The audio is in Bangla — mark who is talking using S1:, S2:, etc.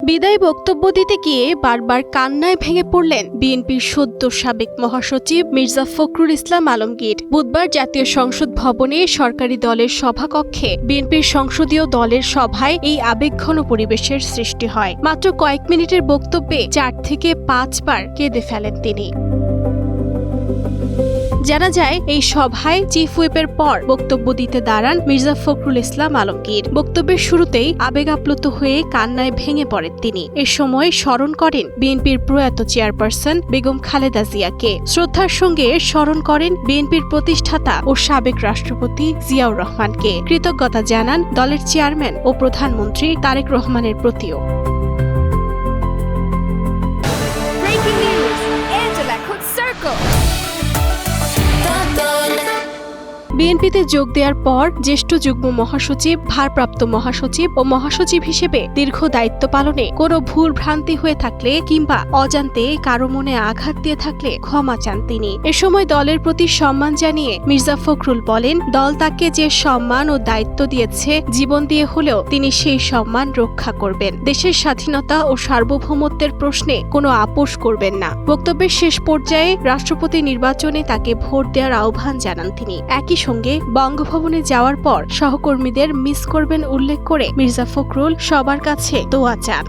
S1: বিদায়ী বক্তব্য দিতে গিয়ে বারবার কান্নায় ভেঙে পড়লেন বিএনপির সদ্য সাবেক মহাসচিব মির্জা ফখরুল ইসলাম আলমগীর। বুধবার জাতীয় সংসদ ভবনে সরকারি দলের সভাকক্ষে বিএনপির সংসদীয় দলের সভায় এই আবেগঘন পরিবেশের সৃষ্টি হয়। মাত্র কয়েক মিনিটের বক্তব্যে 4 থেকে 5 বার কেঁদে ফেলেন তিনি। জানা যায়, এই সভায় চিফ হুইপের পর বক্তব্য দিতে দাঁড়ান মির্জা ফখরুল ইসলাম আলমগীর। বক্তব্যের শুরুতেই আবেগ আপ্লুত হয়ে কান্নায় ভেঙে পড়েন তিনি। এ সময় স্মরণ করেন বিএনপির প্রয়াত চেয়ারপারসন বেগম খালেদা জিয়াকে। শ্রদ্ধার সঙ্গে স্মরণ করেন বিএনপির প্রতিষ্ঠাতা ও সাবেক রাষ্ট্রপতি জিয়াউর রহমানকে। কৃতজ্ঞতা জানান দলের চেয়ারম্যান ও প্রধানমন্ত্রী তারেক রহমানের প্রতিও। বিএনপিতে যোগ দেওয়ার পর জ্যেষ্ঠ যুগ্ম মহাসচিব, ভারপ্রাপ্ত মহাসচিব ও মহাসচিব হিসেবে দীর্ঘ দায়িত্ব পালনে কোনো ভুল ভ্রান্তি হয়ে থাকলে কিংবা অজান্তে কারো মনে আঘাত দিয়ে থাকলে ক্ষমা চান তিনি। এ সময় দলের প্রতি সম্মান জানিয়ে মির্জা ফখরুল বলেন, দল তাকে যে সম্মান ও দায়িত্ব দিয়েছে, জীবন দিয়ে হলেও তিনি সেই সম্মান রক্ষা করবেন। দেশের স্বাধীনতা ও সার্বভৌমত্বের প্রশ্নে কোনো আপোষ করবেন না। বক্তব্যের শেষ পর্যায়ে রাষ্ট্রপতি নির্বাচনে তাকে ভোট দেওয়ার আহ্বান জানান তিনি। একই সঙ্গে বঙ্গভবনে যাওয়ার পর সহকর্মীদের মিস করবেন উল্লেখ করে মির্জা ফখরুল সবার কাছে দোয়া চান।